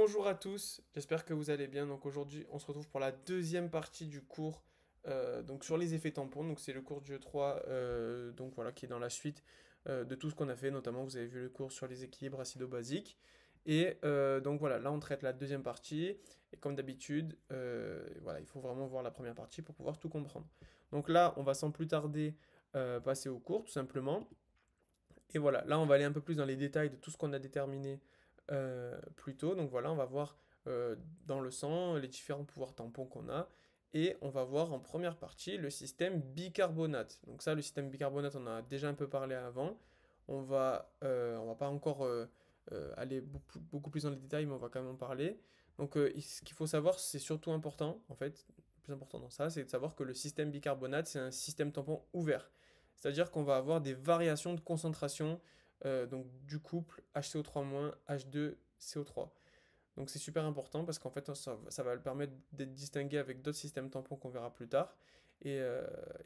Bonjour à tous, j'espère que vous allez bien. Donc aujourd'hui, on se retrouve pour la deuxième partie du cours donc sur les effets tampons. Donc c'est le cours de jeu 3 donc voilà, qui est dans la suite de tout ce qu'on a fait. Notamment, vous avez vu le cours sur les équilibres acido-basiques. Et donc voilà, là on traite la deuxième partie. Et comme d'habitude, voilà, il faut vraiment voir la première partie pour pouvoir tout comprendre. Donc là, on va sans plus tarder passer au cours, tout simplement. Et voilà, là on va aller un peu plus dans les détails de tout ce qu'on a déterminé plus tôt. Donc voilà, on va voir dans le sang les différents pouvoirs tampons qu'on a. Et on va voir en première partie le système bicarbonate. Donc ça, le système bicarbonate, on en a déjà un peu parlé avant. On va pas encore aller beaucoup plus dans les détails, mais on va quand même en parler. Donc ce qu'il faut savoir, c'est surtout important, en fait, le plus important dans ça, c'est de savoir que le système bicarbonate, c'est un système tampon ouvert. C'est-à-dire qu'on va avoir des variations de concentration donc du couple HCO3- H2CO3. Donc c'est super important parce qu'en fait ça va le permettre d'être distingué avec d'autres systèmes tampons qu'on verra plus tard. Et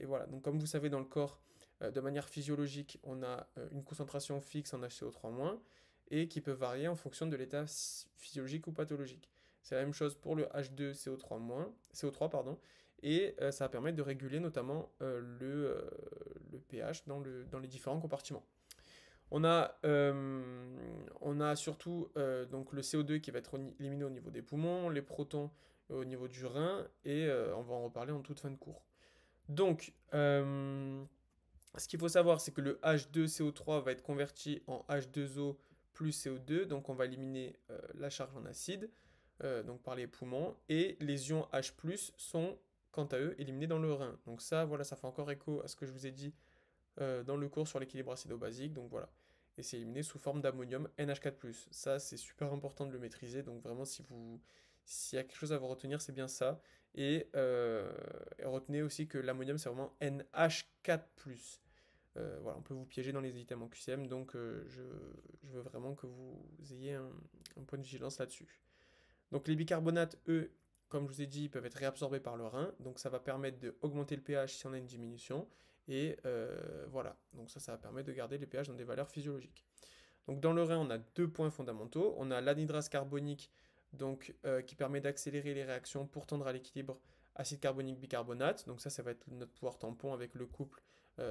voilà, donc comme vous savez dans le corps, de manière physiologique, on a une concentration fixe en HCO3- et qui peut varier en fonction de l'état physiologique ou pathologique. C'est la même chose pour le H2CO3-, CO3, pardon, et ça va permettre de réguler notamment le pH dans les différents compartiments. On a surtout donc le CO2 qui va être éliminé au niveau des poumons, les protons au niveau du rein, et on va en reparler en toute fin de cours. Donc, ce qu'il faut savoir, c'est que le H2CO3 va être converti en H2O plus CO2, donc on va éliminer la charge en acide, donc par les poumons, et les ions H+, sont quant à eux éliminés dans le rein. Donc ça, voilà, ça fait encore écho à ce que je vous ai dit dans le cours sur l'équilibre acido-basique, donc voilà. Et c'est éliminé sous forme d'ammonium NH4+. Ça, c'est super important de le maîtriser, donc vraiment, s'il y a quelque chose à vous retenir, c'est bien ça. Et retenez aussi que l'ammonium, c'est vraiment NH4+. Voilà, on peut vous piéger dans les items en QCM, donc je veux vraiment que vous ayez un point de vigilance là-dessus. Donc les bicarbonates, eux, comme je vous ai dit, peuvent être réabsorbés par le rein, donc ça va permettre d'augmenter le pH si on a une diminution, et voilà, donc ça va permettre de garder les pH dans des valeurs physiologiques. Donc dans le rein, on a deux points fondamentaux. On a l'anhydrase carbonique, donc, qui permet d'accélérer les réactions pour tendre à l'équilibre acide carbonique bicarbonate. Donc ça va être notre pouvoir tampon avec le couple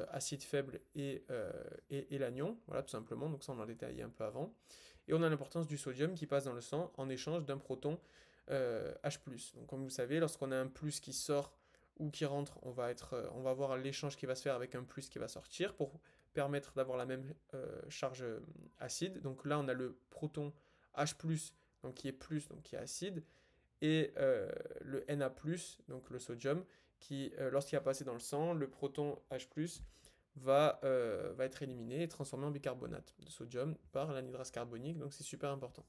acide faible et l'anion, voilà tout simplement. Donc ça, on l'a détaillé un peu avant. Et on a l'importance du sodium qui passe dans le sang en échange d'un proton H+. Donc comme vous savez, lorsqu'on a un plus qui sort ou qui rentre, on va avoir l'échange qui va se faire avec un plus qui va sortir pour permettre d'avoir la même charge acide. Donc là, on a le proton H+, donc qui est plus, donc qui est acide, et le Na+, donc le sodium, qui, lorsqu'il a passé dans le sang, le proton H+, va être éliminé et transformé en bicarbonate de sodium par l'anhydrase carbonique, donc c'est super important.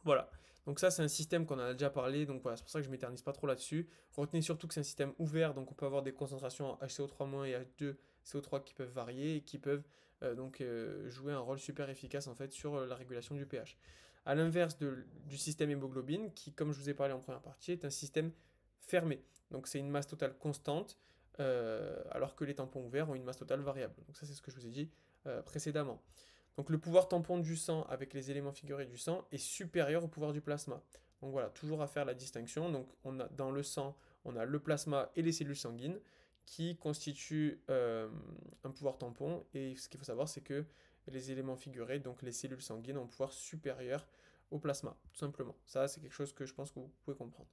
Voilà, donc ça c'est un système qu'on en a déjà parlé, donc voilà, c'est pour ça que je m'éternise pas trop là-dessus. Retenez surtout que c'est un système ouvert, donc on peut avoir des concentrations en HCO3- et H2CO3 qui peuvent varier et qui peuvent jouer un rôle super efficace en fait sur la régulation du pH. À l'inverse du système hémoglobine, qui comme je vous ai parlé en première partie, est un système fermé. Donc c'est une masse totale constante, alors que les tampons ouverts ont une masse totale variable. Donc ça c'est ce que je vous ai dit précédemment. Donc le pouvoir tampon du sang avec les éléments figurés du sang est supérieur au pouvoir du plasma. Donc voilà, toujours à faire la distinction. Donc dans le sang, on a le plasma et les cellules sanguines qui constituent un pouvoir tampon. Et ce qu'il faut savoir, c'est que les éléments figurés, donc les cellules sanguines, ont un pouvoir supérieur au plasma, tout simplement. Ça, c'est quelque chose que je pense que vous pouvez comprendre.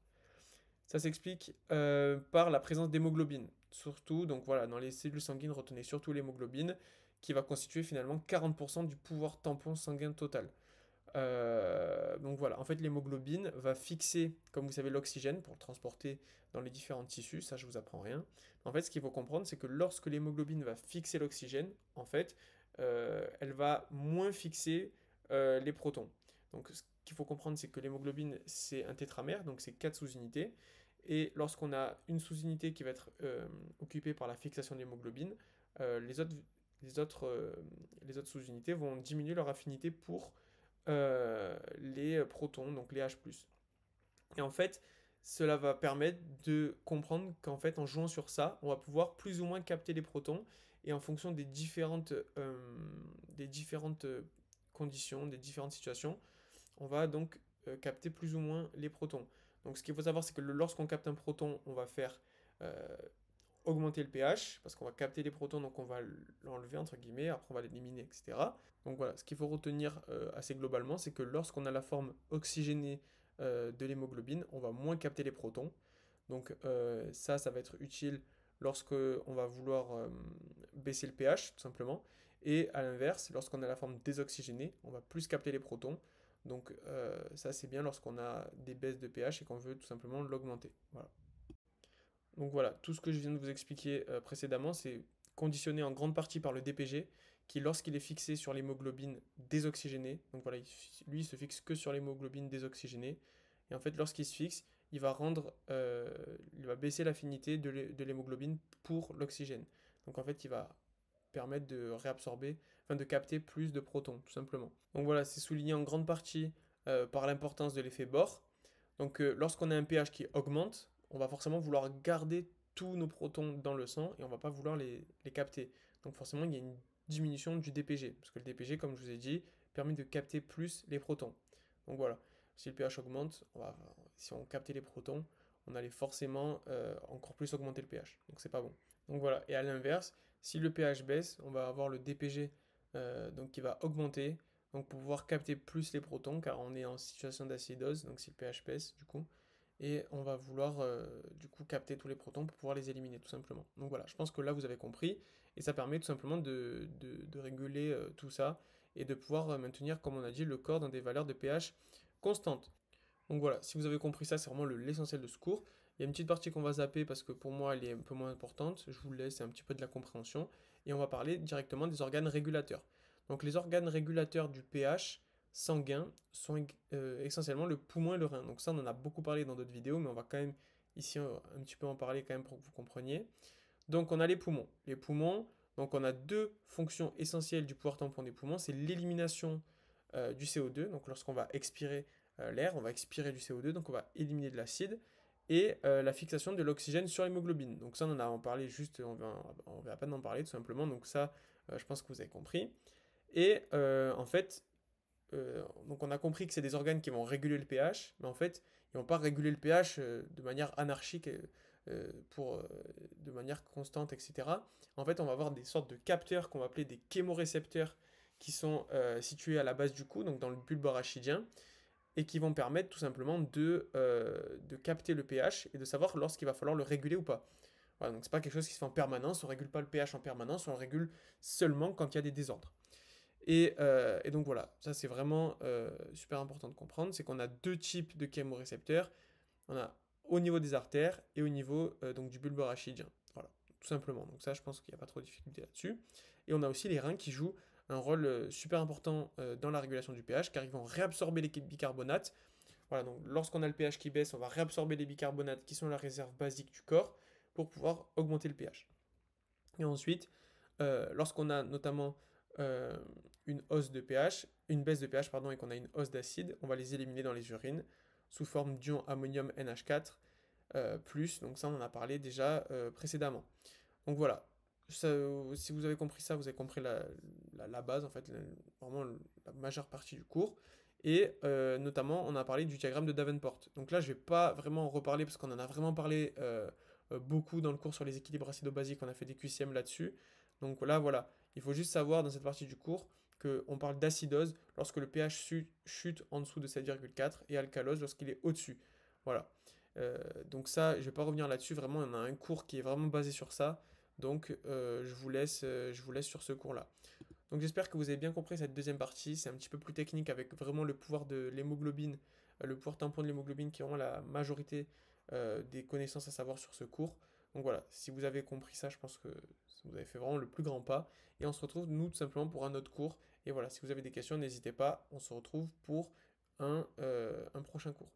Ça s'explique par la présence d'hémoglobine. Surtout, donc voilà, dans les cellules sanguines, retenez surtout l'hémoglobine, qui va constituer finalement 40% du pouvoir tampon sanguin total. Donc voilà, en fait l'hémoglobine va fixer, comme vous savez, l'oxygène pour le transporter dans les différents tissus, ça je vous apprends rien. En fait, ce qu'il faut comprendre, c'est que lorsque l'hémoglobine va fixer l'oxygène, en fait, elle va moins fixer les protons. Donc ce qu'il faut comprendre, c'est que l'hémoglobine, c'est un tétramère, donc c'est 4 sous-unités. Et lorsqu'on a une sous-unité qui va être occupée par la fixation de l'hémoglobine, euh, les autres, les autres, euh, les autres sous-unités vont diminuer leur affinité pour les protons, donc les H+. Et en fait, cela va permettre de comprendre qu'en fait, en jouant sur ça, on va pouvoir plus ou moins capter les protons, et en fonction des différentes conditions, des différentes situations, on va donc capter plus ou moins les protons. Donc ce qu'il faut savoir, c'est que lorsqu'on capte un proton, on va faire euh, augmenter le pH, parce qu'on va capter les protons, donc on va l'enlever, entre guillemets, après on va l'éliminer, etc. Donc voilà, ce qu'il faut retenir assez globalement, c'est que lorsqu'on a la forme oxygénée de l'hémoglobine, on va moins capter les protons. Donc ça va être utile lorsque on va vouloir baisser le pH, tout simplement. Et à l'inverse, lorsqu'on a la forme désoxygénée, on va plus capter les protons. Donc ça c'est bien lorsqu'on a des baisses de pH et qu'on veut tout simplement l'augmenter. Voilà. Donc voilà, tout ce que je viens de vous expliquer précédemment, c'est conditionné en grande partie par le DPG, qui lorsqu'il est fixé sur l'hémoglobine désoxygénée, donc voilà, lui il se fixe que sur l'hémoglobine désoxygénée, et en fait lorsqu'il se fixe, il va baisser l'affinité de l'hémoglobine pour l'oxygène. Donc en fait il va permettre de réabsorber, enfin de capter plus de protons, tout simplement. Donc voilà, c'est souligné en grande partie par l'importance de l'effet Bohr. Donc lorsqu'on a un pH qui augmente, on va forcément vouloir garder tous nos protons dans le sang et on va pas vouloir les capter. Donc forcément, il y a une diminution du DPG, parce que le DPG, comme je vous ai dit, permet de capter plus les protons. Donc voilà, si le pH augmente, si on captait les protons, on allait forcément encore plus augmenter le pH. Donc c'est pas bon. Donc voilà, et à l'inverse, si le pH baisse, on va avoir le DPG donc qui va augmenter, donc pour pouvoir capter plus les protons, car on est en situation d'acidose, donc si le pH baisse du coup, et on va vouloir du coup capter tous les protons pour pouvoir les éliminer tout simplement. Donc voilà, je pense que là vous avez compris, et ça permet tout simplement de réguler tout ça, et de pouvoir maintenir, comme on a dit, le corps dans des valeurs de pH constantes. Donc voilà, si vous avez compris ça, c'est vraiment l'essentiel de ce cours. Il y a une petite partie qu'on va zapper parce que pour moi elle est un peu moins importante, je vous laisse un petit peu de la compréhension, et on va parler directement des organes régulateurs. Donc les organes régulateurs du pH sanguin sont essentiellement le poumon et le rein. Donc ça on en a beaucoup parlé dans d'autres vidéos, mais on va quand même ici un petit peu en parler quand même pour que vous compreniez. Donc on a les poumons. Les poumons, donc on a deux fonctions essentielles du pouvoir tampon des poumons, c'est l'élimination du CO2, donc lorsqu'on va expirer l'air, on va expirer du CO2, donc on va éliminer de l'acide, et la fixation de l'oxygène sur l'hémoglobine. Donc ça on en a parlé juste, on va à peine en parler tout simplement, donc ça je pense que vous avez compris. Et en fait, donc on a compris que c'est des organes qui vont réguler le pH, mais en fait, ils vont pas réguler le pH de manière anarchique, de manière constante, etc. En fait, on va avoir des sortes de capteurs qu'on va appeler des chémorécepteurs qui sont situés à la base du cou, donc dans le bulbe arachidien, et qui vont permettre tout simplement de capter le pH et de savoir lorsqu'il va falloir le réguler ou pas. Voilà, donc c'est pas quelque chose qui se fait en permanence, on régule pas le pH en permanence, on le régule seulement quand il y a des désordres. Et donc voilà, ça c'est vraiment super important de comprendre, c'est qu'on a deux types de chémorécepteurs. On a au niveau des artères et au niveau donc du bulbe arachidien. Voilà, tout simplement. Donc ça, je pense qu'il n'y a pas trop de difficulté là-dessus. Et on a aussi les reins qui jouent un rôle super important dans la régulation du pH, car ils vont réabsorber les bicarbonates. Voilà, donc lorsqu'on a le pH qui baisse, on va réabsorber les bicarbonates qui sont la réserve basique du corps pour pouvoir augmenter le pH. Et ensuite, lorsqu'on a notamment euh, une hausse de pH, une baisse de pH pardon, et qu'on a une hausse d'acide, on va les éliminer dans les urines sous forme d'ion ammonium NH4 plus. Donc ça, on en a parlé déjà précédemment. Donc voilà. Ça, si vous avez compris ça, vous avez compris la base, en fait, vraiment la majeure partie du cours. Et notamment, on a parlé du diagramme de Davenport. Donc là, je ne vais pas vraiment en reparler parce qu'on en a vraiment parlé beaucoup dans le cours sur les équilibres acido-basiques. On a fait des QCM là-dessus. Donc là, voilà. Il faut juste savoir dans cette partie du cours qu'on parle d'acidose lorsque le pH chute en dessous de 7,4 et alcalose lorsqu'il est au-dessus. Voilà. Donc ça, je ne vais pas revenir là-dessus. Vraiment, on a un cours qui est vraiment basé sur ça. Donc je vous laisse sur ce cours-là. Donc j'espère que vous avez bien compris cette deuxième partie. C'est un petit peu plus technique avec vraiment le pouvoir de l'hémoglobine, le pouvoir tampon de l'hémoglobine qui est vraiment la majorité des connaissances à savoir sur ce cours. Donc voilà, si vous avez compris ça, je pense que vous avez fait vraiment le plus grand pas. Et on se retrouve, nous, tout simplement pour un autre cours. Et voilà, si vous avez des questions, n'hésitez pas. On se retrouve pour un prochain cours.